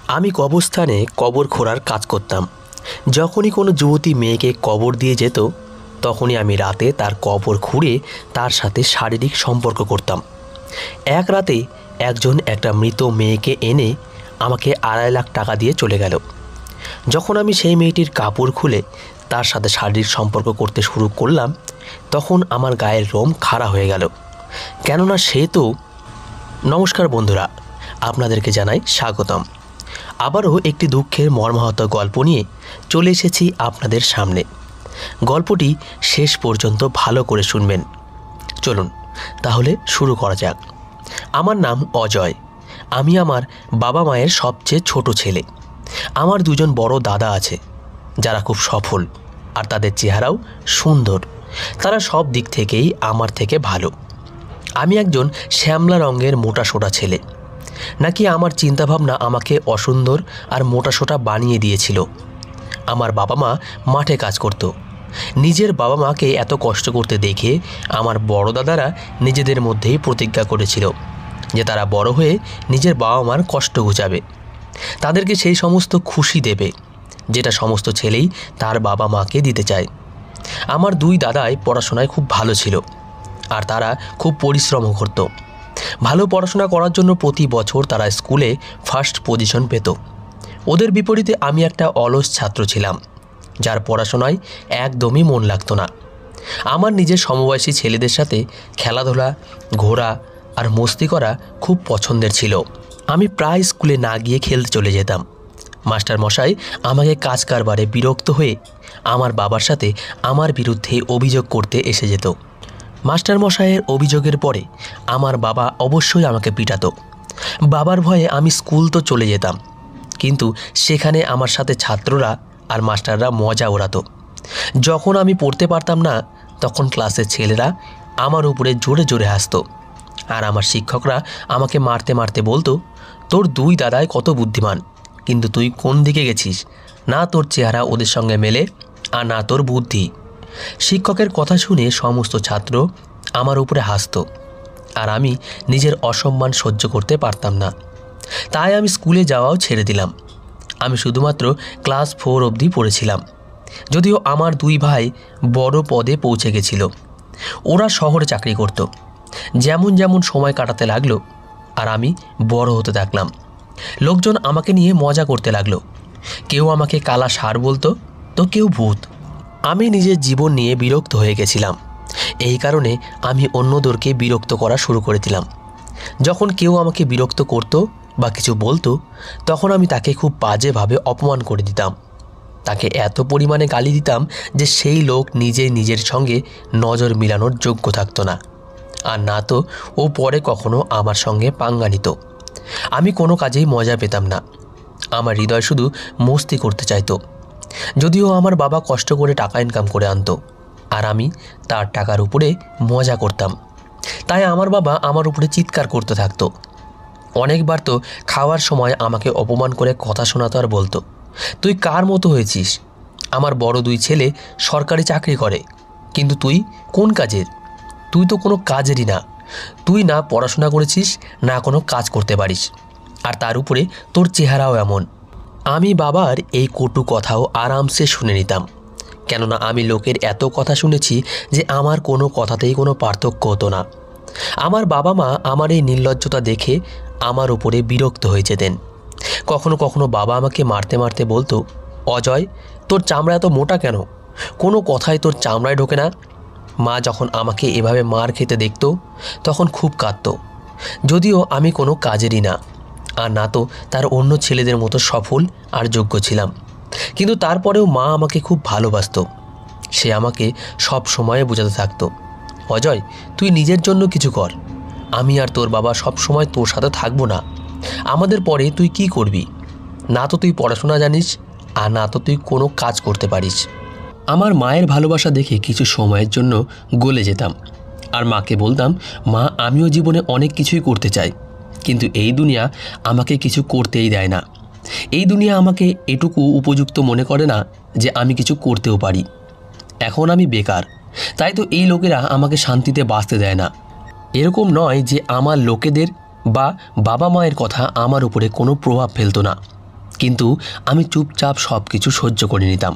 আমি কবরস্থানে কবর খোঁড়ার কাজ করতাম। যখনই কোনো যুবতী মেয়েকে কবর দিয়ে যেত, তখনই আমি রাতে তার কবর খুঁড়ে তার সাথে শারীরিক সম্পর্ক করতাম। এক রাতে একজন একটা মৃত মেয়েকে এনে আমাকে 2.5 লাখ টাকা দিয়ে চলে গেল। যখন আমি সেই মেয়েটির কাপড় খুলে তার সাথে শারীরিক সম্পর্ক করতে শুরু করলাম, তখন আমার গায়ের লোম খাড়া হয়ে গেল। কেননা সে তো... নমস্কার বন্ধুরা, আপনাদেরকে জানাই স্বাগতম। আবারও একটি দুঃখের মর্মাহত গল্প নিয়ে চলে এসেছি আপনাদের সামনে। গল্পটি শেষ পর্যন্ত ভালো করে শুনবেন। চলুন তাহলে শুরু করা যাক। আমার নাম অজয়। আমি আমার বাবা মায়ের সবচেয়ে ছোট ছেলে। আমার দুজন বড় দাদা আছে যারা খুব সফল, আর তাদের চেহারাও সুন্দর। তারা সব দিক থেকেই আমার থেকে ভালো। আমি একজন শ্যামলা রঙের মোটাসোটা ছেলে। নাকি আমার চিন্তাভাবনা আমাকে অসুন্দর আর মোটাসোটা বানিয়ে দিয়েছিল। আমার বাবা মা মাঠে কাজ করত। নিজের বাবা মাকে এত কষ্ট করতে দেখে আমার বড় দাদারা নিজেদের মধ্যেই প্রতিজ্ঞা করেছিল যে তারা বড় হয়ে নিজের বাবা মার কষ্ট ঘুচাবে, তাদেরকে সেই সমস্ত খুশি দেবে যেটা সমস্ত ছেলেই তার বাবা মাকে দিতে চায়। আমার দুই দাদাই পড়াশোনায় খুব ভালো ছিল, আর তারা খুব পরিশ্রমও করত। ভালো পড়াশোনা করার জন্য প্রতি বছর তারা স্কুলে ফার্স্ট পজিশন পেত। ওদের বিপরীতে আমি একটা অলস ছাত্র ছিলাম, যার পড়াশোনায় একদমই মন লাগতো না। আমার নিজের সমবয়সী ছেলেদের সাথে খেলাধুলা, ঘোরা আর মস্তি করা খুব পছন্দের ছিল। আমি প্রায় স্কুলে না গিয়ে খেলতে চলে যেতাম। মাস্টার মশাই আমাকে কাজ কারবারে বিরক্ত হয়ে আমার বাবার সাথে আমার বিরুদ্ধে অভিযোগ করতে এসে যেত। মাস্টার মশাইয়ের অভিযোগের পরে আমার বাবা অবশ্যই আমাকে পিটাতো। বাবার ভয়ে আমি স্কুল তো চলে যেতাম, কিন্তু সেখানে আমার সাথে ছাত্ররা আর মাস্টাররা মজা ওড়াতো। যখন আমি পড়তে পারতাম না, তখন ক্লাসের ছেলেরা আমার উপরে জোরে জোরে হাসতো, আর আমার শিক্ষকরা আমাকে মারতে মারতে বলতো, তোর দুই দাদাই কত বুদ্ধিমান, কিন্তু তুই কোন দিকে গেছিস? না তোর চেহারা ওদের সঙ্গে মেলে, আর না তোর বুদ্ধি। শিক্ষকের কথা শুনে সমস্ত ছাত্র আমার উপরে হাসতো, আর আমি নিজের অসম্মান সহ্য করতে পারতাম না। তাই আমি স্কুলে যাওয়াও ছেড়ে দিলাম। আমি শুধুমাত্র ক্লাস 4 অবধি পড়েছিলাম। যদিও আমার দুই ভাই বড় পদে পৌঁছে গেছিল। ওরা শহরে চাকরি করত। যেমন যেমন সময় কাটাতে লাগলো, আর আমি বড় হতে থাকলাম। লোকজন আমাকে নিয়ে মজা করতে লাগলো। কেউ আমাকে কালা ষাঁড় বলতো, তো কেউ ভূত। আমি নিজের জীবন নিয়ে বিরক্ত হয়ে গেছিলাম। এই কারণে আমি অন্যদেরকে বিরক্ত করা শুরু করে দিলাম। যখন কেউ আমাকে বিরক্ত করত বা কিছু বলতো, তখন আমি তাকে খুব বাজেভাবে অপমান করে দিতাম। তাকে এত পরিমাণে গালি দিতাম যে সেই লোক নিজের সঙ্গে নজর মিলানোর যোগ্য থাকতো না, আর না তো ও পরে কখনো আমার সঙ্গে পাঙ্গা নিত। আমি কোনো কাজেই মজা পেতাম না। আমার হৃদয় শুধু মস্তি করতে চাইতো। যদিও আমার বাবা কষ্ট করে টাকা ইনকাম করে আনতো, আর আমি তার টাকার উপরে মজা করতাম। তাই আমার বাবা আমার উপরে চিৎকার করতে থাকতো। অনেকবার তো খাওয়ার সময় আমাকে অপমান করে কথা শোনাতো, আর বলতো, তুই কার মতো হয়েছিস? আমার বড় দুই ছেলে সরকারি চাকরি করে, কিন্তু তুই কোন কাজের? তুই তো কোনো কাজেরই না। তুই না পড়াশোনা করেছিস, না কোনো কাজ করতে পারিস, আর তার উপরে তোর চেহারাও এমন। আমি বাবার এই কটু কথাও আরামসে শুনে নিতাম, কেননা আমি লোকের এত কথা শুনেছি যে আমার কোনো কথাতেই কোনো পার্থক্য হতো না। আমার বাবা মা আমার এই নির্লজ্জতা দেখে আমার উপরে বিরক্ত হয়ে যেতেন। কখনো কখনো বাবা আমাকে মারতে মারতে বলতো, অজয়, তোর চামড়া এত মোটা কেন? কোনো কথাই তোর চামড়ায় ঢোকে না। মা যখন আমাকে এভাবে মার খেতে দেখত, তখন খুব কাঁদত। যদিও আমি কোনো কাজেরই না, আর না তো তার অন্য ছেলেদের মতো সফল আর যোগ্য ছিলাম, কিন্তু তারপরেও মা আমাকে খুব ভালোবাসত। সে আমাকে সব সময় বোঝাতে থাকতো, অজয়, তুই নিজের জন্য কিছু কর। আমি আর তোর বাবা সব সময় তোর সাথে থাকবো না। আমাদের পরে তুই কি করবি? না তো তুই পড়াশোনা জানিস, আর না তো তুই কোনো কাজ করতে পারিস। আমার মায়ের ভালোবাসা দেখে কিছু সময়ের জন্য গলে যেতাম, আর মাকে বলতাম, মা, আমিও জীবনে অনেক কিছুই করতে চাই, কিন্তু এই দুনিয়া আমাকে কিছু করতেই দেয় না। এই দুনিয়া আমাকে এটুকু উপযুক্ত মনে করে না যে আমি কিছু করতেও পারি। এখন আমি বেকার, তাই তো এই লোকেরা আমাকে শান্তিতে বাঁচতে দেয় না। এরকম নয় যে আমার লোকেদের বা বাবা মায়ের কথা আমার উপরে কোনো প্রভাব ফেলতো না, কিন্তু আমি চুপচাপ সব কিছু সহ্য করে নিতাম।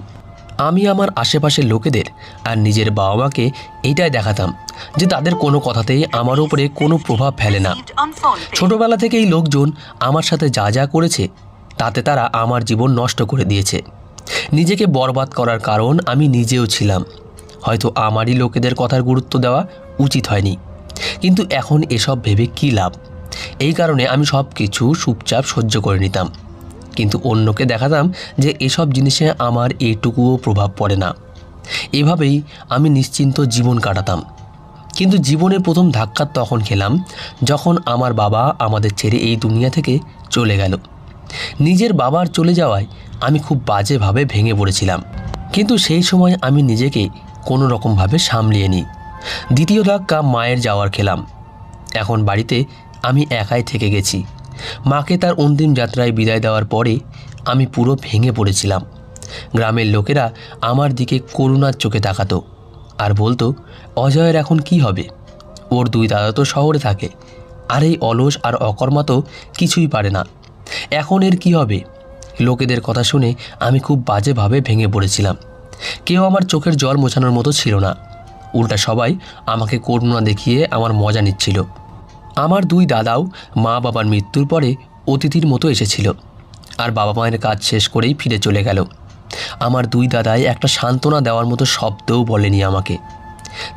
আমি আমার আশেপাশের লোকেদের আর নিজের বাবা মাকে এইটাই দেখাতাম যে তাদের কোনো কথাতেই আমার উপরে কোনো প্রভাব ফেলে না। ছোটবেলা থেকেই লোকজন আমার সাথে যা যা করেছে তাতে তারা আমার জীবন নষ্ট করে দিয়েছে। নিজেকে বরবাদ করার কারণ আমি নিজেও ছিলাম। হয়তো আমারই লোকেদের কথার গুরুত্ব দেওয়া উচিত হয়নি, কিন্তু এখন এসব ভেবে কী লাভ। এই কারণে আমি সব কিছু চুপচাপ সহ্য করে নিতাম, কিন্তু অন্যকে দেখাতাম যে এসব জিনিসে আমার এইটুকুও প্রভাব পড়ে না। এভাবেই আমি নিশ্চিন্ত জীবন কাটাতাম। কিন্তু জীবনের প্রথম ধাক্কা তখন খেলাম যখন আমার বাবা আমাদের ছেড়ে এই দুনিয়া থেকে চলে গেল। নিজের বাবার চলে যাওয়ায় আমি খুব বাজেভাবে ভেঙে পড়েছিলাম, কিন্তু সেই সময় আমি নিজেকে কোনো রকমভাবে সামলিয়ে নিই। দ্বিতীয় ধাক্কা মায়ের যাওয়ার খেলাম। এখন বাড়িতে আমি একাই থেকে গেছি। মাকে তার অন্তিম যাত্রায় বিদায় দেওয়ার পরে আমি পুরো ভেঙে পড়েছিলাম। গ্রামের লোকেরা আমার দিকে করুণার চোখে তাকাতো আর বলতো, অজয়ের এখন কি হবে? ওর দুই দাদা তো শহরে থাকে, আর এই অলস আর অকর্মা তো কিছুই পারে না, এখন এর কি হবে? লোকেদের কথা শুনে আমি খুব বাজেভাবে ভেঙে পড়েছিলাম। কেউ আমার চোখের জল মোছানোর মতো ছিল না। উল্টা সবাই আমাকে করুণা দেখিয়ে আমার মজা নিচ্ছিল। আমার দুই দাদাও মা বাবার মৃত্যুর পরে অতিথির মতো এসেছিল, আর বাবা মায়ের কাজ শেষ করেই ফিরে চলে গেল। আমার দুই দাদাই একটা সান্ত্বনা দেওয়ার মতো শব্দও বলেনি আমাকে।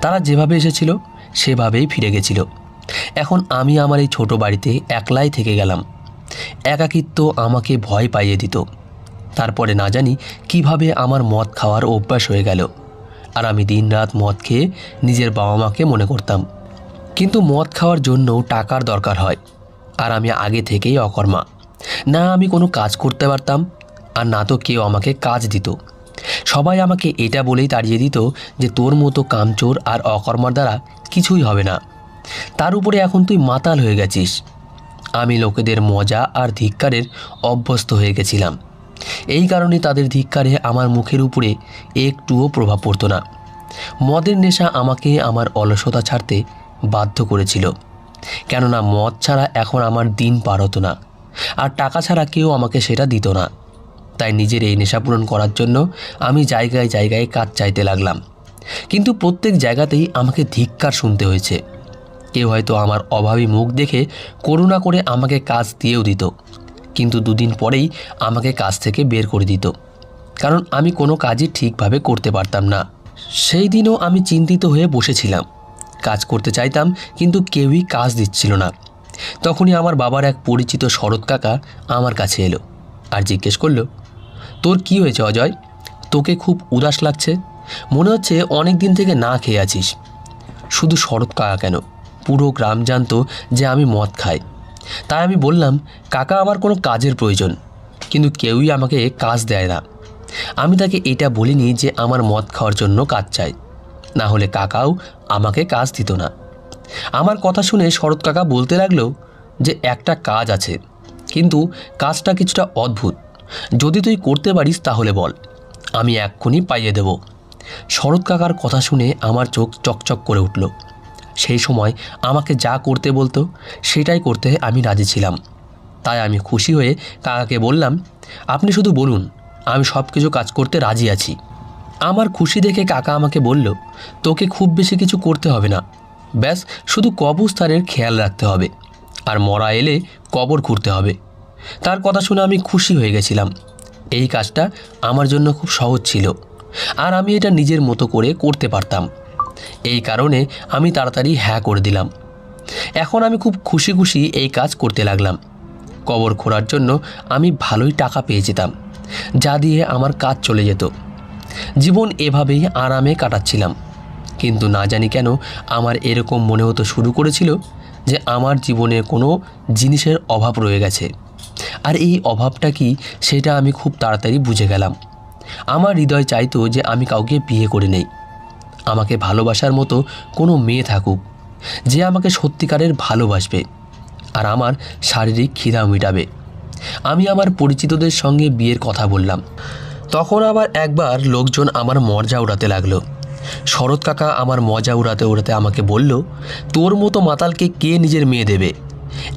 তারা যেভাবে এসেছিল সেভাবেই ফিরে গেছিল। এখন আমি আমার এই ছোট বাড়িতে একলাই থেকে গেলাম। একাকিত্ব আমাকে ভয় পাইয়ে দিত। তারপরে না জানি কিভাবে আমার মদ খাওয়ার অভ্যাস হয়ে গেল, আর আমি দিনরাত মদ খেয়ে নিজের বাবা মাকে মনে করতাম। কিন্তু মদ খাওয়ার জন্য টাকার দরকার হয়, আর আমি আগে থেকেই অকর্মা। না আমি কোনো কাজ করতে পারতাম, আর না তো কেউ আমাকে কাজ দিত। সবাই আমাকে এটা বলেই তাড়িয়ে দিত যে তোর মতো কামচোর আর অকর্মার দ্বারা কিছুই হবে না। তার উপরে এখন তুই মাতাল হয়ে গেছিস। আমি লোকেদের মজা আর ধিক্কারের অভ্যস্ত হয়ে গেছিলাম। এই কারণে তাদের ধিক্কারে আমার মুখের উপরে একটুও প্রভাব পড়তো না। মদের নেশা আমাকে আমার অলসতা ছাড়তে বাধ্য করেছিল, কেননা মদ ছাড়া এখন আমার দিন পার হতো না, আর টাকা ছাড়া কেউ আমাকে সেটা দিত না। তাই নিজের এই নেশা পূরণ করার জন্য আমি জায়গায় জায়গায় কাজ চাইতে লাগলাম, কিন্তু প্রত্যেক জায়গাতেই আমাকে ধিক্কার শুনতে হয়েছে। কেউ হয়তো আমার অভাবী মুখ দেখে করুণা করে আমাকে কাজ দিয়েও দিত, কিন্তু দুদিন পরেই আমাকে কাজ থেকে বের করে দিত, কারণ আমি কোনো কাজই ঠিকভাবে করতে পারতাম না। সেই দিনও আমি চিন্তিত হয়ে বসেছিলাম। কাজ করতে চাইতাম, কিন্তু কেউই কাজ দিচ্ছিল না। তখনই আমার বাবার এক পরিচিত শরৎ কাকা আমার কাছে এলো আর জিজ্ঞেস করলো, তোর কি হয়েছে অজয়? তোকে খুব উদাস লাগছে, মনে হচ্ছে অনেক দিন থেকে না খেয়ে আছিস। শুধু শরৎ কাকা কেন, পুরো গ্রাম জানতো যে আমি মদ খাই। তাই আমি বললাম, কাকা আমার কোনো কাজের প্রয়োজন, কিন্তু কেউই আমাকে কাজ দেয় না। আমি তাকে এটা বলিনি যে আমার মদ খাওয়ার জন্য কাজ চাই, না হলে কাকাও আমাকে কাজ দিত না। আমার কথা শুনে শরৎ কাকা বলতে লাগলো যে একটা কাজ আছে, কিন্তু কাজটা কিছুটা অদ্ভুত। যদি তুই করতে পারিস তাহলে বল, আমি এক্ষুনি পাইয়ে দেব। শরৎ কাকার কথা শুনে আমার চোখ চকচক করে উঠল। সেই সময় আমাকে যা করতে বলতো সেটাই করতে আমি রাজি ছিলাম। তাই আমি খুশি হয়ে কাকাকে বললাম, আপনি শুধু বলুন, আমি সব কিছু কাজ করতে রাজি আছি। আমার খুশি দেখে কাকা আমাকে বলল, তোকে খুব বেশি কিছু করতে হবে না, ব্যাস শুধু কবরস্থানের খেয়াল রাখতে হবে, আর মরা এলে কবর খুঁড়তে হবে। তার কথা শুনে আমি খুশি হয়ে গেছিলাম। এই কাজটা আমার জন্য খুব সহজ ছিল, আর আমি এটা নিজের মতো করে করতে পারতাম। এই কারণে আমি তাড়াতাড়ি হ্যাঁ করে দিলাম। এখন আমি খুব খুশি খুশি এই কাজ করতে লাগলাম। কবর খোঁড়ার জন্য আমি ভালোই টাকা পেয়ে যেতাম, যা দিয়ে আমার কাজ চলে যেত। জীবন এভাবেই আরামে কাটাচ্ছিলাম। কিন্তু না জানি কেন আমার এরকম মনে হতে শুরু করেছিল যে আমার জীবনে কোনো জিনিসের অভাব রয়ে গেছে। আর এই অভাবটা কি সেটা আমি খুব তাড়াতাড়ি বুঝে গেলাম। আমার হৃদয় চাইতো যে আমি কাউকে বিয়ে করে নেই। আমাকে ভালোবাসার মতো কোনো মেয়ে থাকুক, যে আমাকে সত্যিকারের ভালোবাসবে আর আমার শারীরিক খিদা মেটাবে। আমি আমার পরিচিতদের সঙ্গে বিয়ের কথা বললাম। তখন আবার একবার লোকজন আমার মজা উড়াতে লাগলো। শরৎ কাকা আমার মজা উড়াতে উড়াতে আমাকে বলল, তোর মতো মাতালকে কে নিজের মেয়ে দেবে?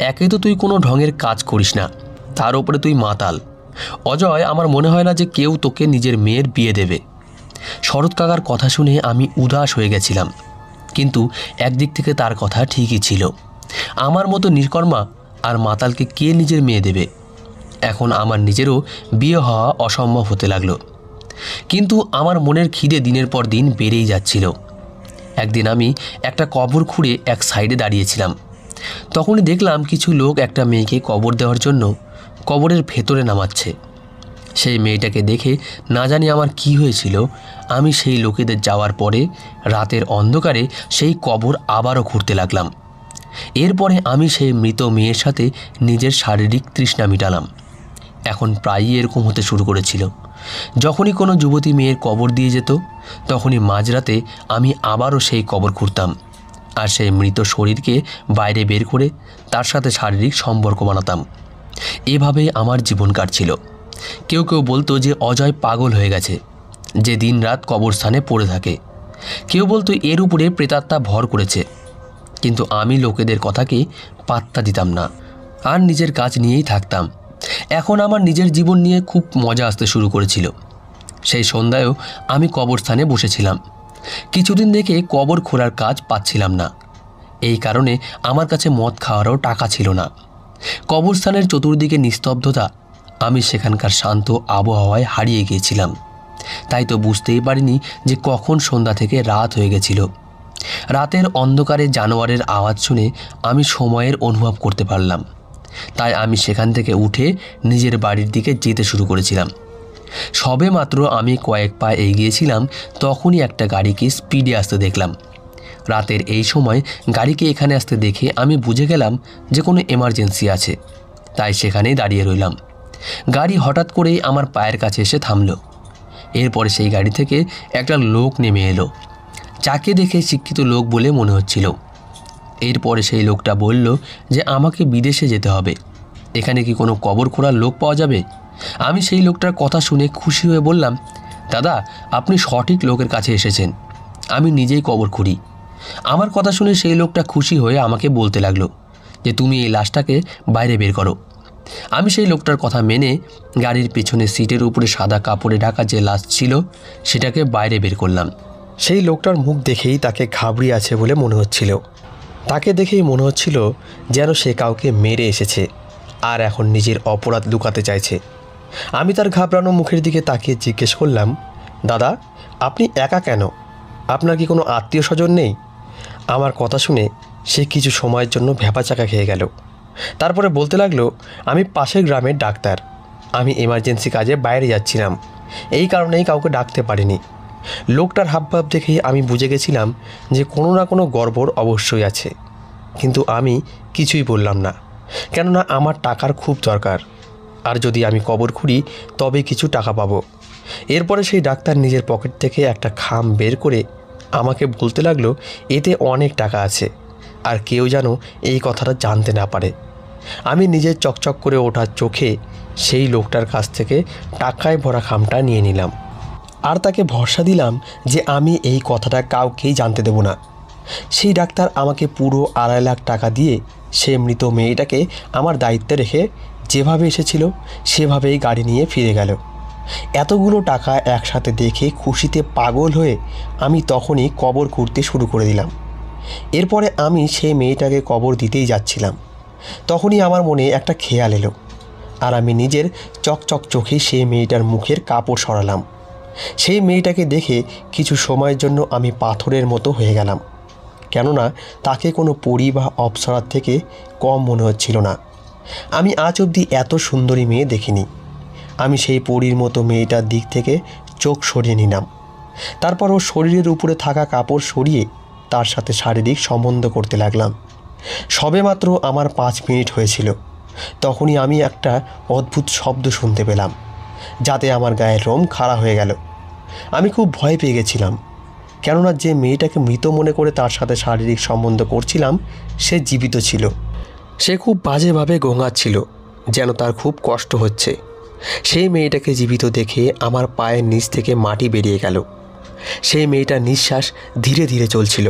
একে তো তুই কোনো ঢঙের কাজ করিস না, তার উপরে তুই মাতাল, অজয়, আমার মনে হয় না যে কেউ তোকে নিজের মেয়ের বিয়ে দেবে। শরৎ কাকার কথা শুনে আমি উদাস হয়ে গেছিলাম, কিন্তু একদিক থেকে তার কথা ঠিকই ছিল। আমার মতো নিষ্কর্মা আর মাতালকে কে নিজের মেয়ে দেবে? এখন আমার নিজেরও বিয়ে হওয়া অসম্ভব হতে লাগলো। কিন্তু আমার মনের খিদে দিনের পর দিন বেড়েই যাচ্ছিল। একদিন আমি একটা কবর খুঁড়ে এক সাইডে দাঁড়িয়েছিলাম। তখনই দেখলাম কিছু লোক একটা মেয়েকে কবর দেওয়ার জন্য কবরের ভেতরে নামাচ্ছে। সেই মেয়েটাকে দেখে না জানি আমার কি হয়েছিল। আমি সেই লোকেদের যাওয়ার পরে রাতের অন্ধকারে সেই কবর আবারও খুঁড়তে লাগলাম। এরপরে আমি সেই মৃত মেয়ের সাথে নিজের শারীরিক তৃষ্ণা মিটালাম। এখন প্রায়ই এরকম হতে শুরু করেছিল। যখনই কোনো যুবতী মেয়ের কবর দিয়ে যেত, তখনই মাঝরাতে আমি আবারও সেই কবর খুঁড়তাম আর সেই মৃত শরীরকে বাইরে বের করে তার সাথে শারীরিক সম্পর্ক বানাতাম। এভাবে আমার জীবন কাটছিল। কেউ কেউ বলতো যে অজয় পাগল হয়ে গেছে, যে দিন রাত কবরস্থানে পড়ে থাকে। কেউ বলতো এর উপরে প্রেতাত্মা ভর করেছে। কিন্তু আমি লোকেদের কথাকে পাত্তা দিতাম না আর নিজের কাজ নিয়েই থাকতাম। এখন আমার নিজের জীবন নিয়ে খুব মজা আসতে শুরু করেছিল। সেই সন্ধ্যায়ও আমি কবরস্থানে বসেছিলাম। কিছুদিন দেখে কবর খোঁড়ার কাজ পাচ্ছিলাম না। এই কারণে আমার কাছে মদ খাওয়ারও টাকা ছিল না। কবরস্থানের চতুর্দিকে নিস্তব্ধতা, আমি সেখানকার শান্ত আবহাওয়ায় হারিয়ে গিয়েছিলাম। তাই তো বুঝতেই পারিনি যে কখন সন্ধ্যা থেকে রাত হয়ে গেছিল। রাতের অন্ধকারে জানোয়ারের আওয়াজ শুনে আমি সময়ের অনুভব করতে পারলাম। তাই আমি সেখান থেকে উঠে নিজের বাড়ির দিকে যেতে শুরু করেছিলাম। সবে মাত্র আমি কয়েক পা এগিয়েছিলাম, তখনই একটা গাড়িকে স্পিডে আসতে দেখলাম। রাতের এই সময় গাড়িকে এখানে আসতে দেখে আমি বুঝে গেলাম যে কোনো এমার্জেন্সি আছে। তাই সেখানেই দাঁড়িয়ে রইলাম। গাড়ি হঠাৎ করেই আমার পায়ের কাছে এসে থামল। এরপরে সেই গাড়ি থেকে একটা লোক নেমে এলো, যাকে দেখে শিক্ষিত লোক বলে মনে হচ্ছিল। এরপরে সেই লোকটা বলল যে আমাকে বিদেশে যেতে হবে। এখানে কি কোনো কবর খোঁড়ার লোক পাওয়া যাবে? আমি সেই লোকটার কথা শুনে খুশি হয়ে বললাম, দাদা, আপনি সঠিক লোকের কাছে এসেছেন। আমি নিজেই কবর খুঁড়ি। আমার কথা শুনে সেই লোকটা খুশি হয়ে আমাকে বলতে লাগলো যে তুমি এই লাশটাকে বাইরে বের করো। আমি সেই লোকটার কথা মেনে গাড়ির পেছনে সিটের উপরে সাদা কাপড়ে ঢাকা যে লাশ ছিল সেটাকে বাইরে বের করলাম। সেই লোকটার মুখ দেখেই তাকে ঘাবড়িয়ে আছে বলে মনে হচ্ছিল। তাকে দেখেই মনে হচ্ছিল যেন সে কাউকে মেরে এসেছে আর এখন নিজের অপরাধ লুকাতে চাইছে। আমি তার ঘাবড়ানো মুখের দিকে তাকিয়ে জিজ্ঞেস করলাম, দাদা, আপনি একা কেন? আপনার কি কোনো আত্মীয় স্বজন নেই? আমার কথা শুনে সে কিছু সময়ের জন্য ভ্যাপাচাকা খেয়ে গেল। তারপরে বলতে লাগলো, আমি পাশের গ্রামের ডাক্তার। আমি এমার্জেন্সি কাজে বাইরে যাচ্ছিলাম, এই কারণেই কাউকে ডাকতে পারিনি। লোকটার হাবভাব দেখেই আমি বুঝে গেছিলাম যে কোনো না কোনো গড়বড় অবশ্যই আছে। কিন্তু আমি কিছুই বললাম না, কেননা আমার টাকার খুব দরকার। আর যদি আমি কবর খুঁড়ি তবে কিছু টাকা পাবো। এরপরে সেই ডাক্তার নিজের পকেট থেকে একটা খাম বের করে আমাকে বলতে লাগলো, এতে অনেক টাকা আছে, আর কেউ যেন এই কথাটা জানতে না পারে। আমি নিজের চকচক করে ওঠা চোখে সেই লোকটার কাছ থেকে টাকায় ভরা খামটা নিয়ে নিলাম আর তাকে ভরসা দিলাম যে আমি এই কথাটা কাউকেই জানতে দেব না। সেই ডাক্তার আমাকে পুরো 2.5 লাখ টাকা দিয়ে সে মৃত মেয়েটাকে আমার দায়িত্বে রেখে যেভাবে এসেছিল সেভাবেই গাড়ি নিয়ে ফিরে গেল। এতগুলো টাকা একসাথে দেখে খুশিতে পাগল হয়ে আমি তখনই কবর খুঁড়তে শুরু করে দিলাম। এরপরে আমি সেই মেয়েটাকে কবর দিতেই যাচ্ছিলাম, তখনই আমার মনে একটা খেয়াল এলো আর আমি নিজের চকচক চোখে সেই মেয়েটার মুখের কাপড় সরালাম। সেই মেয়েটাকে দেখে কিছু সময়ের জন্য আমি পাথরের মতো হয়ে গেলাম, কেননা তাকে কোনো পরী বা অপ্সরার থেকে কম মনে হচ্ছিল না। আমি আজ অবধি এত সুন্দরী মেয়ে দেখিনি। আমি সেই পরীর মতো মেয়েটার দিক থেকে চোখ সরিয়ে নিলাম। তারপর ওর শরীরের উপরে থাকা কাপড় সরিয়ে তার সাথে শারীরিক সম্বন্ধ করতে লাগলাম। সবেমাত্র আমার 5 মিনিট হয়েছিল, তখনই আমি একটা অদ্ভুত শব্দ শুনতে পেলাম, যাতে আমার গায়ের লোম খাড়া হয়ে গেল। আমি খুব ভয় পেয়ে গেছিলাম, কেননা যে মেয়েটাকে মৃত মনে করে তার সাথে শারীরিক সম্বন্ধ করছিলাম সে জীবিত ছিল। সে খুব বাজেভাবে গোঙাচ্ছিল, যেন তার খুব কষ্ট হচ্ছে। সেই মেয়েটাকে জীবিত দেখে আমার পায়ের নিচ থেকে মাটি বেরিয়ে গেল। সেই মেয়েটার নিঃশ্বাস ধীরে ধীরে চলছিল।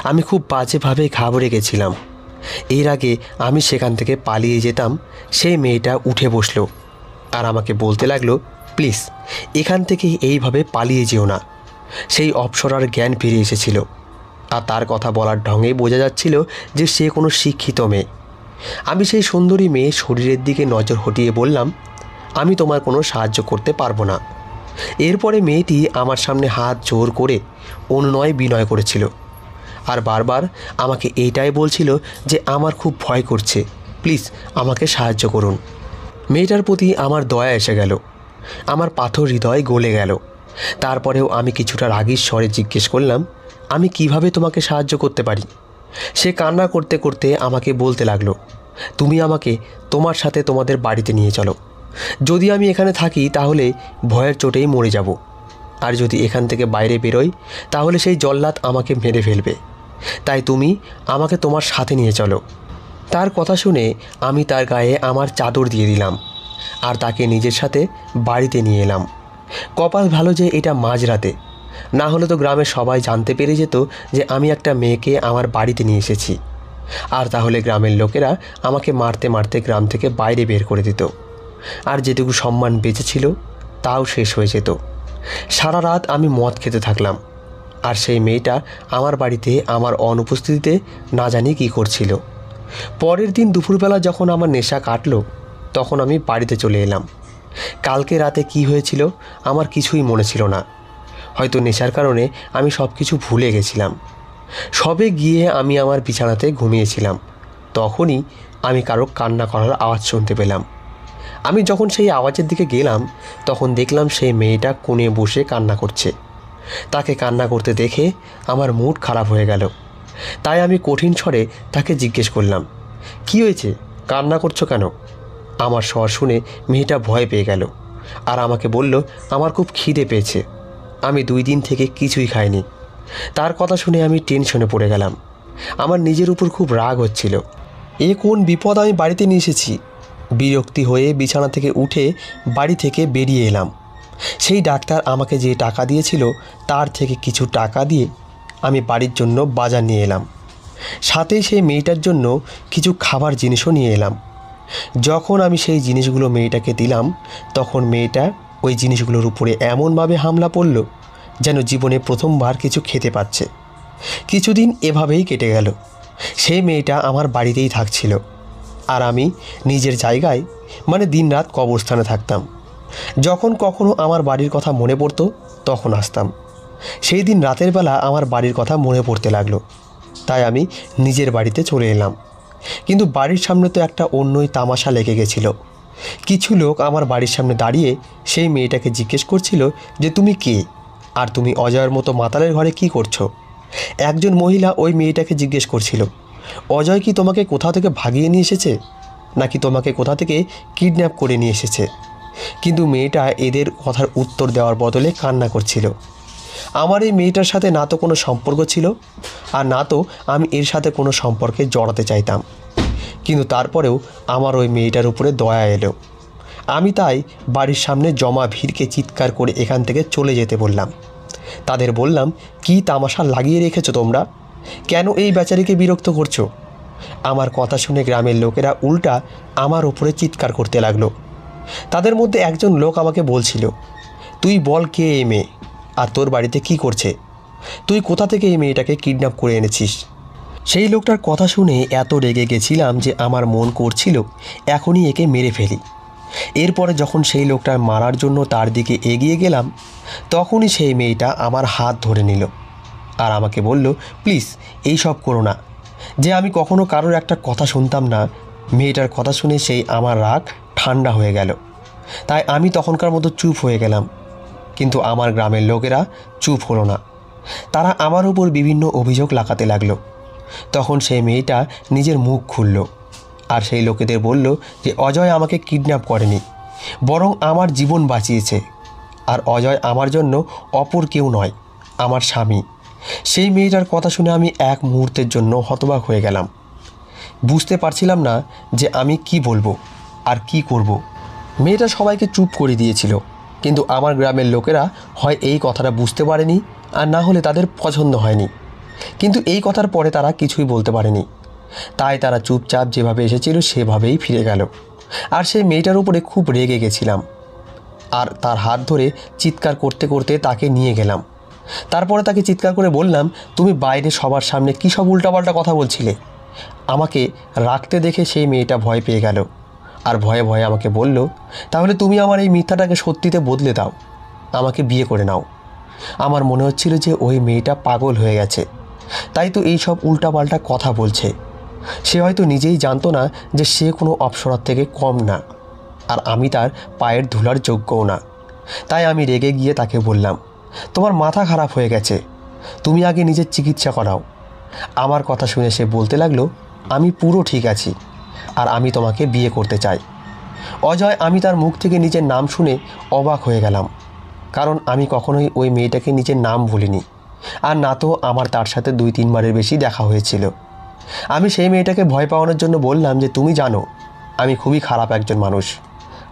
আমি খুব বাজেভাবে ঘাবড়ে গেছিলাম। এর আগে আমি সেখান থেকে পালিয়ে যেতাম, সেই মেয়েটা উঠে বসলো আর আমাকে বলতে লাগলো, প্লিজ এখান থেকে এইভাবে পালিয়ে যেও না। সেই অপ্সরার জ্ঞান ফিরে এসেছিল, আর তার কথা বলার ঢঙেই বোঝা যাচ্ছিল যে সে কোনো শিক্ষিত মেয়ে। আমি সেই সুন্দরী মেয়ে শরীরের দিকে নজর হটিয়ে বললাম, আমি তোমার কোনো সাহায্য করতে পারবো না। এরপরে মেয়েটি আমার সামনে হাত জোর করে অনুনয় বিনয় করেছিল, আর বারবার আমাকে এইটাই বলছিল যে আমার খুব ভয় করছে, প্লিজ আমাকে সাহায্য করুন। মেয়েটার প্রতি আমার দয়া এসে গেল, আমার পাথর হৃদয় গলে গেল। তারপরেও আমি কিছুটা রাগীর স্বরে জিজ্ঞেস করলাম, আমি কিভাবে তোমাকে সাহায্য করতে পারি? সে কান্না করতে করতে আমাকে বলতে লাগলো, তুমি আমাকে তোমার সাথে তোমাদের বাড়িতে নিয়ে চলো। যদি আমি এখানে থাকি তাহলে ভয়ের চোটেই মরে যাব, আর যদি এখান থেকে বাইরে বেরোই তাহলে সেই জল্লাদ আমাকে মেরে ফেলবে। তাই তুমি আমাকে তোমার সাথে নিয়ে চলো। তার কথা শুনে আমি তার গায়ে আমার চাদর দিয়ে দিলাম, আর তাকে নিজের সাথে বাড়িতে নিয়ে এলাম। কপাল ভালো যে এটা মাঝরাতে, না হলে তো গ্রামের সবাই জানতে পেরে যেত যে আমি একটা মেয়েকে আমার বাড়িতে নিয়ে এসেছি, আর তাহলে গ্রামের লোকেরা আমাকে মারতে মারতে গ্রাম থেকে বাইরে বের করে দিত, আর যেটুকু সম্মান বেঁচে ছিল তাও শেষ হয়ে যেত। সারা রাত আমি মদ খেতে থাকলাম, আর সেই মেয়েটা আমার বাড়িতে আমার অনুপস্থিতিতে না জানি কী করছিল। পরের দিন দুপুরবেলা যখন আমার নেশা কাটলো তখন আমি বাড়িতে চলে এলাম। কালকে রাতে কি হয়েছিল আমার কিছুই মনে ছিল না, হয়তো নেশার কারণে আমি সব কিছু ভুলে গেছিলাম। সবে গিয়ে আমি আমার বিছানাতে ঘুমিয়েছিলাম, তখনই আমি কারো কান্না করার আওয়াজ শুনতে পেলাম। আমি যখন সেই আওয়াজের দিকে গেলাম তখন দেখলাম সেই মেয়েটা কোণে বসে কান্না করছে। তাকে কান্না করতে দেখে আমার মুড খারাপ হয়ে গেল, তাই আমি কঠিন স্বরে তাকে জিজ্ঞেস করলাম, কি হয়েছে, কান্না করছো কেন? আমার স্বর শুনে মেয়েটা ভয় পেয়ে গেল, আর আমাকে বলল, আমার খুব খিদে পেয়েছে, আমি 2 দিন থেকে কিছুই খাইনি। তার কথা শুনে আমি টেনশনে পড়ে গেলাম। আমার নিজের উপর খুব রাগ হচ্ছিল, এ কোন বিপদ আমি বাড়িতে নিয়ে এসেছি। বিরক্তি হয়ে বিছানা থেকে উঠে বাড়ি থেকে বেরিয়ে এলাম। সেই ডাক্তার আমাকে যে টাকা দিয়েছিল তার থেকে কিছু টাকা দিয়ে আমি বাড়ির জন্য বাজার নিয়ে এলাম, সাথে সেই মেয়েটার জন্য কিছু খাবার জিনিসও নিয়ে এলাম। যখন আমি সেই জিনিসগুলো মেয়েটাকে দিলাম তখন মেয়েটা ওই জিনিসগুলোর উপরে এমনভাবে হামলা পড়ল যেন জীবনে প্রথমবার কিছু খেতে পাচ্ছে। কিছুদিন এভাবেই কেটে গেল। সেই মেয়েটা আমার বাড়িতেই থাকছিল, আর আমি নিজের জায়গায় মানে দিনরাত কবরস্থানে থাকতাম। যখন কখনো আমার বাড়ির কথা মনে পড়তো তখন আসতাম। সেই দিন রাতের বেলা আমার বাড়ির কথা মনে পড়তে লাগলো, তাই আমি নিজের বাড়িতে চলে এলাম। কিন্তু বাড়ির সামনে তো একটা অন্যই তামাশা লেগে গেছিল। কিছু লোক আমার বাড়ির সামনে দাঁড়িয়ে সেই মেয়েটাকে জিজ্ঞেস করছিল যে তুমি কে, আর তুমি অজয়ের মতো মাতালের ঘরে কি করছো? একজন মহিলা ওই মেয়েটাকে জিজ্ঞেস করছিল, অজয় কি তোমাকে কোথা থেকে ভাগিয়ে নিয়ে এসেছে, নাকি তোমাকে কোথা থেকে কিডন্যাপ করে নিয়ে এসেছে? কিন্তু মেয়েটা এদের কথার উত্তর দেওয়ার বদলে কান্না করছিল। আমার এই মেয়েটার সাথে না তো কোনো সম্পর্ক ছিল, আর না তো আমি এর সাথে কোনো সম্পর্কে জড়াতে চাইতাম। কিন্তু তারপরেও আমার ওই মেয়েটার উপরে দয়া এলো। আমি তাই বাড়ির সামনে জমা ভিড়কে চিৎকার করে এখান থেকে চলে যেতে বললাম। তাদের বললাম, কি তামাশা লাগিয়ে রেখেছো তোমরা? কেন এই বেচারিকে বিরক্ত করছো? আমার কথা শুনে গ্রামের লোকেরা উল্টা আমার উপরে চিৎকার করতে লাগলো। তাদের মধ্যে একজন লোক আমাকে বলছিল, তুই বল কে এই মেয়ে, আর তোর বাড়িতে কি করছে? তুই কোথা থেকে এই মেয়েটাকে কিডন্যাপ করে এনেছিস? সেই লোকটার কথা শুনে এত রেগে গেছিলাম যে আমার মন করছিল এখনই একে মেরে ফেলি। এরপরে যখন সেই লোকটার মারার জন্য তার দিকে এগিয়ে গেলাম তখনই সেই মেয়েটা আমার হাত ধরে নিল, আর আমাকে বলল, প্লিজ এই সব করো না। যে আমি কখনো কারোর একটা কথা শুনতাম না, মেয়েটার কথা শুনে সেই আমার রাগ ঠান্ডা হয়ে গেল। তাই আমি তখনকার মতো চুপ হয়ে গেলাম। কিন্তু আমার গ্রামের লোকেরা চুপ হলো না, তারা আমার উপর বিভিন্ন অভিযোগ লাগাতে লাগলো। তখন সেই মেয়েটা নিজের মুখ খুলল, আর সেই লোকেদের বলল যে অজয় আমাকে কিডন্যাপ করেনি, বরং আমার জীবন বাঁচিয়েছে, আর অজয় আমার জন্য অপর কেউ নয়, আমার স্বামী। সেই মেয়েটার কথা শুনে আমি এক মুহূর্তের জন্য হতবাক হয়ে গেলাম। বুঝতে পারছিলাম না যে আমি কি বলবো আর কি করব। মেয়েটা সবাইকে চুপ করে দিয়েছিল, কিন্তু আমার গ্রামের লোকেরা হয় এই কথাটা বুঝতে পারেনি, আর না হলে তাদের পছন্দ হয়নি। কিন্তু এই কথার পরে তারা কিছুই বলতে পারেনি, তাই তারা চুপচাপ যেভাবে এসেছিল সেভাবেই ফিরে গেল। আর সেই মেয়েটার উপরে খুব রেগে গেছিলাম আর তার হাত ধরে চিৎকার করতে করতে তাকে নিয়ে গেলাম। তারপরে তাকে চিৎকার করে বললাম, তুমি বাইরে সবার সামনে কী সব উল্টাপাল্টা কথা বলছিলে। আমাকে রাখতে দেখে সেই মেয়েটা ভয় পেয়ে গেল আর ভয়ে ভয়ে আমাকে বলল, তাহলে তুমি আমার এই মিথ্যাটাকে সত্যিতে বদলে দাও, আমাকে বিয়ে করে নাও। আমার মনে হচ্ছিল যে ওই মেয়েটা পাগল হয়ে গেছে, তাই তো এই সব উল্টাপাল্টা কথা বলছে। সে হয়তো নিজেই জানতো না যে সে কোনো অপ্সরার থেকে কম না আর আমি তার পায়ের ধুলার যোগ্যও না। তাই আমি রেগে গিয়ে তাকে বললাম, তোমার মাথা খারাপ হয়ে গেছে, তুমি আগে নিজের চিকিৎসা করাও। আমার কথা শুনে সে বলতে লাগলো, আমি পুরো ঠিক আছি আর আমি তোমাকে বিয়ে করতে চাই। অজয়, আমি তার মুখ থেকে নিজের নাম শুনে অবাক হয়ে গেলাম, কারণ আমি কখনোই ওই মেয়েটাকে নিজের নাম ভুলিনি আর না তো আমার তার সাথে 2-3 বারের বেশি দেখা হয়েছিল। আমি সেই মেয়েটাকে ভয় পাওয়ানোর জন্য বললাম যে তুমি জানো আমি খুবই খারাপ একজন মানুষ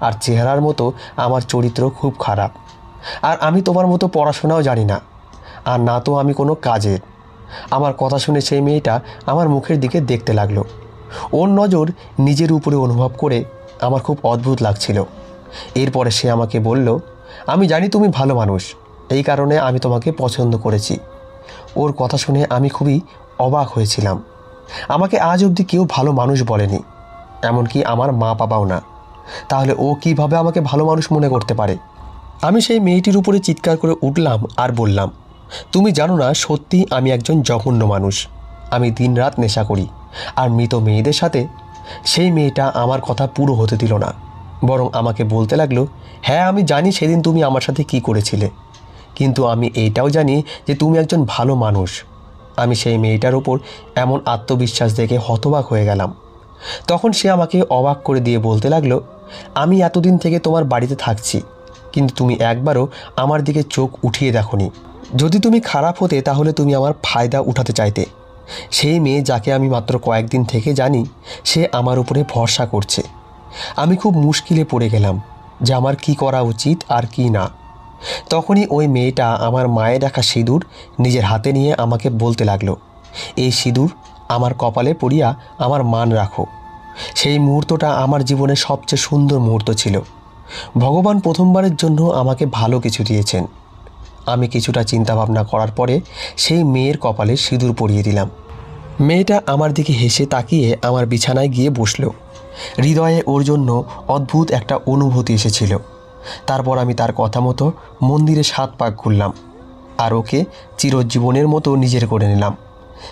আর চেহারার মতো আমার চরিত্র খুব খারাপ, আর আমি তোমার মতো পড়াশোনাও জানি না আর না তো আমি কোনো কাজের। আমার কথা শুনে সেই মেয়েটা আমার মুখের দিকে দেখতে লাগলো। ওর নজর নিজের উপরে অনুভব করে আমার খুব অদ্ভুত লাগছিল। এরপরে সে আমাকে বলল, আমি জানি তুমি ভালো মানুষ, এই কারণে আমি তোমাকে পছন্দ করেছি। ওর কথা শুনে আমি খুবই অবাক হয়েছিলাম। আমাকে আজ অবধি কেউ ভালো মানুষ বলেনি, এমনকি আমার মা বাবাও না। তাহলে ও কিভাবে আমাকে ভালো মানুষ মনে করতে পারে? আমি সেই মেয়েটির উপরে চিৎকার করে উঠলাম আর বললাম, তুমি জানো না সত্যি আমি একজন জঘন্য মানুষ, আমি দিনরাত নেশা করি আর মৃত মেয়েদের সাথে। সেই মেয়েটা আমার কথা পুরো হতে দিল না, বরং আমাকে বলতে লাগলো, হ্যাঁ আমি জানি সেদিন তুমি আমার সাথে কি করেছিলে, কিন্তু আমি এইটাও জানি যে তুমি একজন ভালো মানুষ। আমি সেই মেয়েটার ওপর এমন আত্মবিশ্বাস দেখে হতবাক হয়ে গেলাম। তখন সে আমাকে অবাক করে দিয়ে বলতে লাগলো, আমি এতদিন থেকে তোমার বাড়িতে থাকছি, কিন্তু তুমি একবারও আমার দিকে চোখ উঠিয়ে দেখোনি। যদি তুমি খারাপ হতে তাহলে তুমি আমার ফায়দা উঠাতে চাইতে। সেই মেয়ে যাকে আমি মাত্র কয়েকদিন থেকে জানি, সে আমার উপরে ভরসা করছে। আমি খুব মুশকিলে পড়ে গেলাম যে আমার কি করা উচিত আর কি না। তখনই ওই মেয়েটা আমার মায়ের রাখা সিঁদুর নিজের হাতে নিয়ে আমাকে বলতে লাগলো, এই সিঁদুর আমার কপালে পরিয়া আমার মান রাখো। সেই মুহূর্তটা আমার জীবনের সবচেয়ে সুন্দর মুহূর্ত ছিল। ভগবান প্রথমবারের জন্য আমাকে ভালো কিছু দিয়েছেন। আমি কিছুটা চিন্তাভাবনা করার পরে সেই মেয়ের কপালে সিঁদুর পরিয়ে দিলাম। মেয়েটা আমার দিকে হেসে তাকিয়ে আমার বিছানায় গিয়ে বসলো। হৃদয়ে ওর জন্য অদ্ভুত একটা অনুভূতি এসেছিল। তারপর আমি তার কথা মতো মন্দিরে 7 পাক ঘুরলাম আর ওকে চিরজীবনের মতো নিজের করে নিলাম।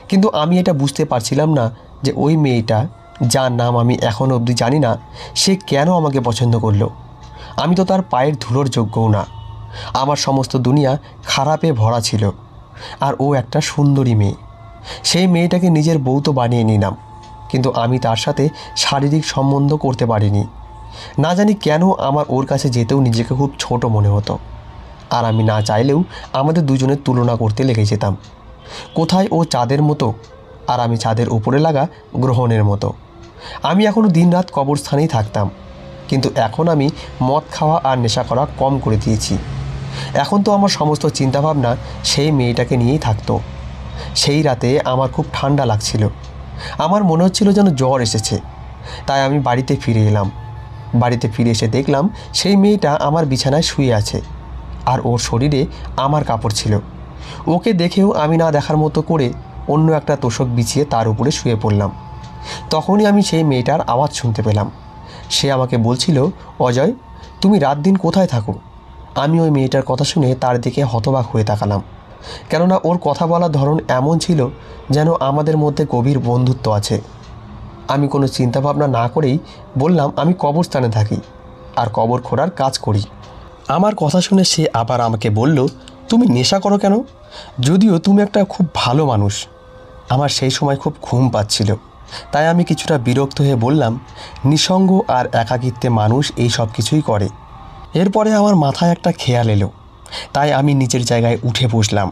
কিন্তু আমি এটা বুঝতে পারছিলাম না যে ওই মেয়েটা, যার নাম আমি এখনও অবধি জানি না, সে কেন আমাকে পছন্দ করলো। আমি তো তার পায়ের ধুলোর যোগ্যও না। আমার সমস্ত দুনিয়া খারাপে ভরা ছিল আর ও একটা সুন্দরী মেয়ে। সেই মেয়েটাকে নিজের বউ তো বানিয়ে নিলাম, কিন্তু আমি তার সাথে শারীরিক সম্বন্ধ করতে পারিনি। না জানি কেন আমার ওর কাছে যেতেও নিজেকে খুব ছোট মনে হতো আর আমি না চাইলেও আমাদের দুজনের তুলনা করতে লেগে যেতাম। কোথায় ও চাঁদের মতো আর আমি চাঁদের উপরে লাগা গ্রহণের মতো। আমি এখনও দিনরাত কবরস্থানেই থাকতাম, কিন্তু এখন আমি মদ খাওয়া আর নেশা করা কম করে দিয়েছি। এখন তো আমার সমস্ত চিন্তাভাবনা সেই মেয়েটাকে নিয়েই থাকতো। সেই রাতে আমার খুব ঠান্ডা লাগছিল, আমার মনে হচ্ছিল যেন জ্বর এসেছে। তাই আমি বাড়িতে ফিরে এলাম। বাড়িতে ফিরে এসে দেখলাম সেই মেয়েটা আমার বিছানায় শুয়ে আছে আর ওর শরীরে আমার কাপড় ছিল। ওকে দেখেও আমি না দেখার মতো করে অন্য একটা তোশক বিছিয়ে তার উপরে শুয়ে পড়লাম। তখনই আমি সেই মেয়েটার আওয়াজ শুনতে পেলাম। সে আমাকে বলছিল, অজয় তুমি রাত দিন কোথায় থাকো? আমি ওই মেয়েটার কথা শুনে তার দিকে হতবাক হয়ে তাকালাম, কেননা ওর কথা বলার ধরন এমন ছিল যেন আমাদের মধ্যে গভীর বন্ধুত্ব আছে। আমি কোনো চিন্তাভাবনা না করেই বললাম, আমি কবরস্থানে থাকি আর কবর খোঁড়ার কাজ করি। আমার কথা শুনে সে আবার আমাকে বলল, তুমি নেশা করো কেন? যদিও তুমি একটা খুব ভালো মানুষ। আমার সেই সময় খুব ঘুম পাচ্ছিল, তাই আমি কিছুটা বিরক্ত হয়ে বললাম, নিঃসঙ্গ আর একাকিত্বে মানুষ এই সব কিছুই করে। এরপরে আমার মাথায় একটা খেয়াল এলো, তাই আমি নিচের জায়গায় উঠে বসলাম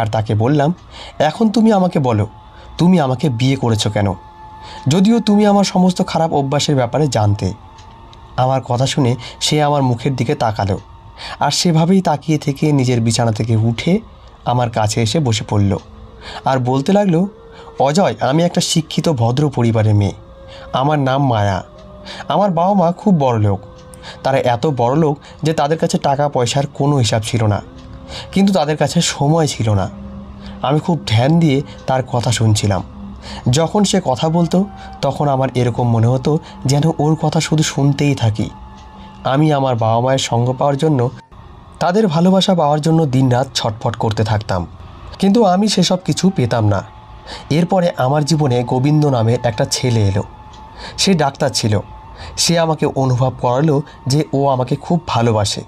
আর তাকে বললাম, এখন তুমি আমাকে বলো, তুমি আমাকে বিয়ে করেছো কেন? যদিও তুমি আমার সমস্ত খারাপ অভ্যাসের ব্যাপারে জানতে। আমার কথা শুনে সে আমার মুখের দিকে তাকালো আর সেভাবেই তাকিয়ে থেকে নিজের বিছানা থেকে উঠে আমার কাছে এসে বসে পড়ল আর বলতে লাগলো, অজয় আমি একটা শিক্ষিত ভদ্র পরিবারের মেয়ে, আমার নাম মায়া। আমার বাবা মা খুব বড়লোক। তারা এত বড়লোক যে তাদের কাছে টাকা পয়সার কোনো হিসাব ছিল না, কিন্তু তাদের কাছে সময় ছিল না। আমি খুব ধ্যান দিয়ে তার কথা শুনছিলাম। যখন সে কথা বলতো তখন আমার এরকম মনে হতো যেন ওর কথা শুধু শুনতেই থাকি। আমি আমার বাবা মায়ের সঙ্গ পাওয়ার জন্য, তাদের ভালোবাসা পাওয়ার জন্য দিনরাত ছটফট করতে থাকতাম, কিন্তু আমি সেসব কিছু পেতাম না। এরপরে আমার জীবনে গোবিন্দ নামের একটা ছেলে এলো। সে ডাক্তার ছিল। সে আমাকে অনুভব করালো যে ও আমাকে খুব ভালোবাসে।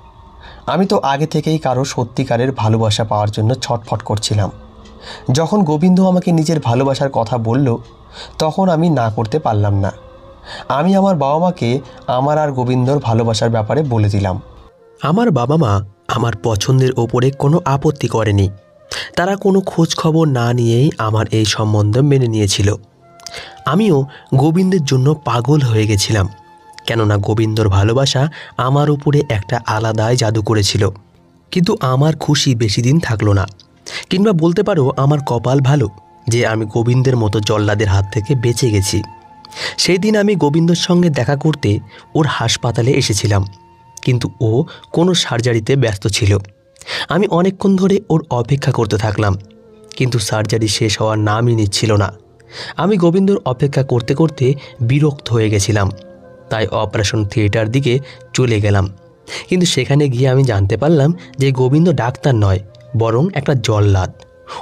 আমি তো আগে থেকেই কারো সত্যিকারের ভালোবাসা পাওয়ার জন্য ছটফট করছিলাম। যখন গোবিন্দ আমাকে নিজের ভালোবাসার কথা বলল, তখন আমি না করতে পারলাম না। আমি আমার বাবা মাকে আমার আর গোবিন্দর ভালোবাসার ব্যাপারে বলে দিলাম। আমার বাবা মা আমার পছন্দের ওপরে কোনো আপত্তি করেনি। তারা কোনো খোঁজ খবর না নিয়েই আমার এই সম্বন্ধ মেনে নিয়েছিল। আমিও গোবিন্দের জন্য পাগল হয়ে গেছিলাম, কেননা গোবিন্দর ভালোবাসা আমার উপরে একটা আলাদাই জাদু করেছিল। কিন্তু আমার খুশি বেশি দিন থাকলো না, কিংবা বলতে পারো আমার কপাল ভালো যে আমি গোবিন্দের মতো জল্লাদের হাত থেকে বেঁচে গেছি। সেই দিন আমি গোবিন্দর সঙ্গে দেখা করতে ওর হাসপাতালে এসেছিলাম, কিন্তু ও কোনো সার্জারিতে ব্যস্ত ছিল। আমি অনেকক্ষণ ধরে ওর অপেক্ষা করতে থাকলাম, কিন্তু সার্জারি শেষ হওয়ার নামই নিচ্ছিল না। আমি গোবিন্দর অপেক্ষা করতে করতে বিরক্ত হয়ে গেছিলাম, তাই অপারেশন থিয়েটার দিকে চলে গেলাম। কিন্তু সেখানে গিয়ে আমি জানতে পারলাম যে গোবিন্দ ডাক্তার নয়, বরং একটা জল্লাদ।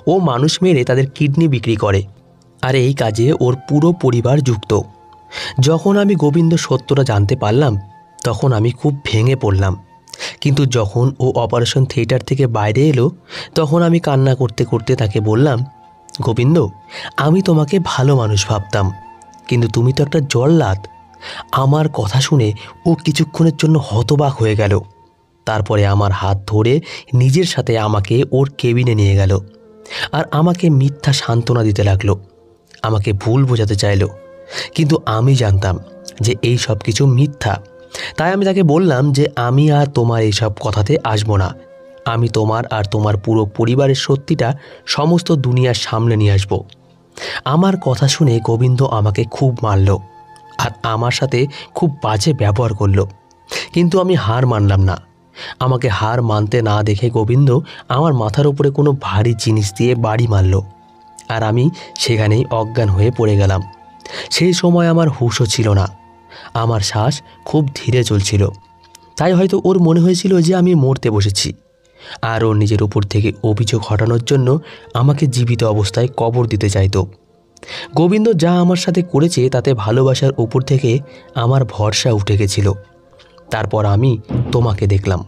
ও মানুষ মেরে তাদের কিডনি বিক্রি করে, আর এই কাজে ওর পুরো পরিবার যুক্ত। যখন আমি গোবিন্দ সত্যটা জানতে পারলাম তখন আমি খুব ভেঙে পড়লাম। কিন্তু যখন ও অপারেশন থিয়েটার থেকে বাইরে এলো তখন আমি কান্না করতে করতে তাকে বললাম, গোবিন্দ, আমি তোমাকে ভালো মানুষ ভাবতাম, কিন্তু তুমি তো একটা জল্লাদ। আমার কথা শুনে ও কিছুক্ষণের জন্য হতবাক হয়ে গেল। তারপরে আমার হাত ধরে নিজের সাথে আমাকে ওর কেবিনে নিয়ে গেল আর আমাকে মিথ্যা সান্ত্বনা দিতে লাগলো। আমাকে ভুল বোঝাতে চাইলো, কিন্তু আমি জানতাম যে এই সব কিছু মিথ্যা। তাই আমি তাকে বললাম যে আমি আর তোমার এইসব কথাতে আসবো না। আমি তোমার আর তোমার পুরো পরিবারের সত্যিটা সমস্ত দুনিয়ার সামনে নিয়ে আসব। আমার কথা শুনে গোবিন্দ আমাকে খুব মারল আর আমার সাথে খুব বাজে ব্যবহার করলো, কিন্তু আমি হার মানলাম না। আমাকে হার মানতে না দেখে গোবিন্দ আমার মাথার উপরে কোনো ভারী জিনিস দিয়ে বাড়ি মারল আর আমি সেখানেই অজ্ঞান হয়ে পড়ে গেলাম। সেই সময় আমার হুঁশও ছিল না, আমার শ্বাস খুব ধীরে চলছিল। তাই হয়তো ওর মনে হয়েছিল যে আমি মরতে বসেছি, আর ও নিজের উপর থেকে অভিযোগ হটানোর জন্য আমাকে জীবিত অবস্থায় কবর দিতে চাইতো। গোবিন্দ যা আমার সাথে করেছে তাতে ভালোবাসার উপর থেকে আমার ভরসা উঠে গেছিল। তারপর আমি তোমাকে দেখলাম।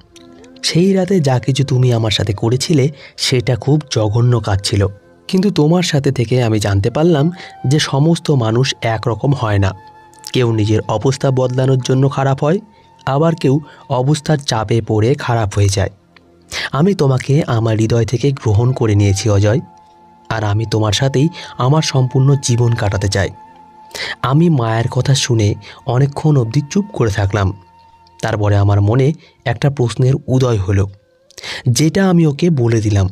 সেই রাতে যা কিছু তুমি আমার সাথে করেছিলে সেটা খুব জঘন্য কাজ ছিল, কিন্তু তোমার সাথে থেকে আমি জানতে পারলাম যে সমস্ত মানুষ একরকম হয় না। কেউ নিজের অবস্থা বদলানোর জন্য খারাপ হয়, আবার কেউ অবস্থার চাপে পড়ে খারাপ হয়ে যায়। আমি তোমাকে আমার হৃদয় থেকে গ্রহণ করে নিয়েছি অজয়, আর আমি তোমার সাথেই আমার সম্পূর্ণ জীবন কাটাতে চাই। আমি মায়ের কথা শুনে অনেকক্ষণ অবধি চুপ করে থাকলাম। তারপরে আমার মনে একটা প্রশ্নের উদয় হলো, যেটা আমি ওকে বলে দিলাম।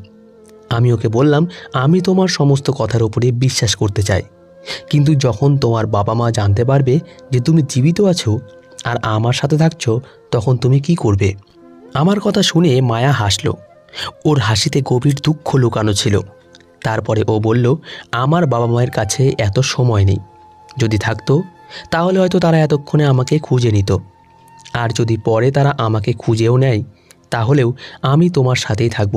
আমি ওকে বললাম, আমি তোমার সমস্ত কথার উপরে বিশ্বাস করতে চাই, কিন্তু যখন তোমার বাবা মা জানতে পারবে যে তুমি জীবিত আছো আর আমার সাথে থাকছো, তখন তুমি কি করবে? আমার কথা শুনে মায়া হাসল। ওর হাসিতে গভীর দুঃখ লুকানো ছিল। তারপরে ও বলল, আমার বাবা মায়ের কাছে এত সময় নেই। যদি থাকতো তাহলে হয়তো তারা এতক্ষণে আমাকে খুঁজে নিত, আর যদি পরে তারা আমাকে খুঁজেও নেয় তাহলেও আমি তোমার সাথেই থাকব।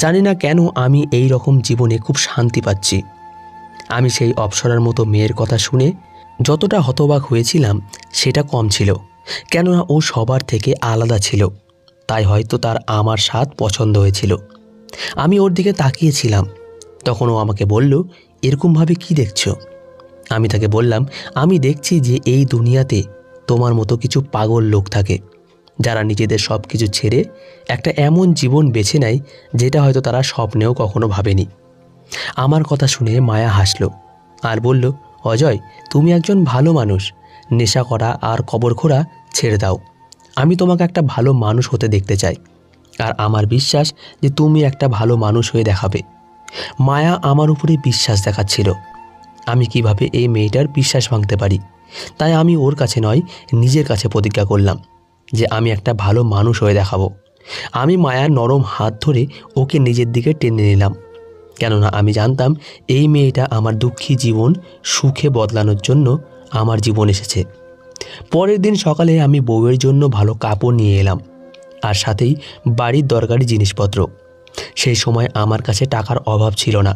জানি না কেন আমি এই রকম জীবনে খুব শান্তি পাচ্ছি। আমি সেই অপ্সরার মতো মেয়ের কথা শুনে যতটা হতবাক হয়েছিলাম সেটা কম ছিল, কেননা ও সবার থেকে আলাদা ছিল। তাই হয়তো তার আমার স্বাদ পছন্দ হয়েছিল। আমি ওর দিকে তাকিয়েছিলাম। তখন ও আমাকে বলল, এরকমভাবে কি দেখছো? আমি তাকে বললাম, আমি দেখছি যে এই দুনিয়াতে তোমার মতো কিছু পাগল লোক থাকে, যারা নিজেদের সব কিছু ছেড়ে একটা এমন জীবন বেছে নেয় যেটা হয়তো তারা স্বপ্নেও কখনো ভাবেনি। আমার কথা শুনে মায়া হাসল আর বলল, অজয়, তুমি একজন ভালো মানুষ। নেশা করা আর কবরখোরা ছেড়ে দাও। আমি তোমাকে একটা ভালো মানুষ হতে দেখতে চাই, আর আমার বিশ্বাস যে তুমি একটা ভালো মানুষ হয়ে দেখাবে। মায়া আমার উপরে বিশ্বাস দেখাচ্ছিল। আমি কিভাবে এই মেয়েটার বিশ্বাস ভাঙতে পারি তাই আমি ওর কাছে নয়, নিজের কাছে প্রতিজ্ঞা করলাম যে আমি একটা ভালো মানুষ হয়ে দেখাবো। আমি মায়ার নরম হাত ধরে ওকে নিজের দিকে টেনে নিলাম, কেননা আমি জানতাম এই মেয়েটা আমার দুঃখী জীবন সুখে বদলানোর জন্য আমার জীবন এসেছে। পরের দিন সকালে আমি বউয়ের জন্য ভালো কাপড় নিয়ে এলাম, আর সাথেই বাড়ির দরকারি জিনিসপত্র। সেই সময় আমার কাছে টাকার অভাব ছিল না,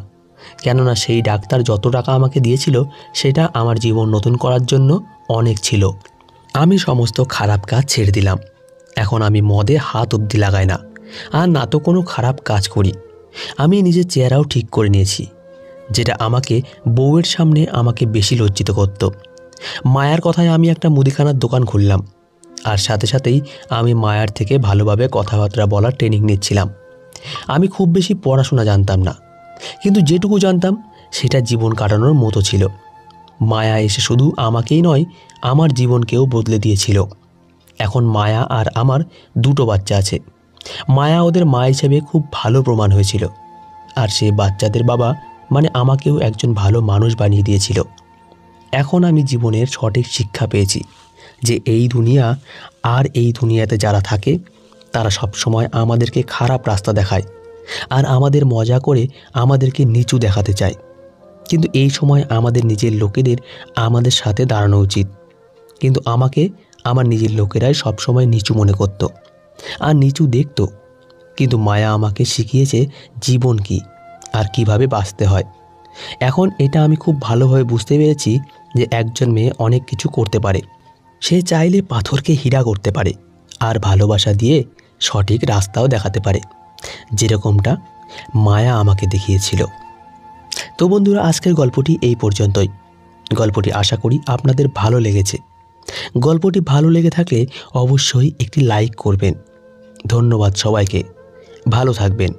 কেননা সেই ডাক্তার যত টাকা আমাকে দিয়েছিল সেটা আমার জীবন নতুন করার জন্য অনেক ছিল। আমি সমস্ত খারাপ কাজ ছেড়ে দিলাম। এখন আমি মদে হাত অবধি লাগাই না, আর না তো কোনো খারাপ কাজ করি। আমি নিজের চেহারাও ঠিক করে নিয়েছি, যেটা আমাকে বউয়ের সামনে আমাকে বেশি লজ্জিত করত। মায়ার কথায় আমি একটা মুদিখানার দোকান খুললাম, আর সাথে সাথেই আমি মায়ার থেকে ভালোভাবে কথাবার্তা বলার ট্রেনিং নিচ্ছিলাম। আমি খুব বেশি পড়াশোনা জানতাম না, কিন্তু যেটুকু জানতাম সেটা জীবন কাটানোর মতো ছিল। মায়া এসে শুধু আমাকেই নয়, আমার জীবনকেও বদলে দিয়েছিল। এখন মায়া আর আমার দুটো বাচ্চা আছে। মায়া ওদের মা হিসেবে খুব ভালো প্রমাণ হয়েছিল, আর সে বাচ্চাদের বাবা মানে আমাকেও একজন ভালো মানুষ বানিয়ে দিয়েছিল। এখন আমি জীবনের সঠিক শিক্ষা পেয়েছি যে এই দুনিয়া আর এই দুনিয়াতে যারা থাকে তারা সবসময় আমাদেরকে খারাপ রাস্তা দেখায়, আর আমাদের মজা করে আমাদেরকে নিচু দেখাতে চায়। কিন্তু এই সময় আমাদের নিজের লোকেদের আমাদের সাথে দাঁড়ানো উচিত। কিন্তু আমাকে আমার নিজের লোকেরাই সবসময় নিচু মনে করত আর নিচু দেখত। কিন্তু মায়া আমাকে শিখিয়েছে জীবন কী আর কিভাবে বাঁচতে হয়। এখন এটা আমি খুব ভালোভাবে বুঝতে পেরেছি যে একজন মেয়ে অনেক কিছু করতে পারে। সে চাইলে পাথরকে হীরা করতে পারে, আর ভালোবাসা দিয়ে সঠিক রাস্তাও দেখাতে পারে, যেরকমটা মায়া আমাকে দেখিয়েছিল। তো বন্ধুরা, আজকের গল্পটি এই পর্যন্তই। গল্পটি আশা করি আপনাদের ভালো লেগেছে। গল্পটি ভালো লেগে থাকলে অবশ্যই একটি লাইক করবেন। ধন্যবাদ সবাইকে, ভালো থাকবেন।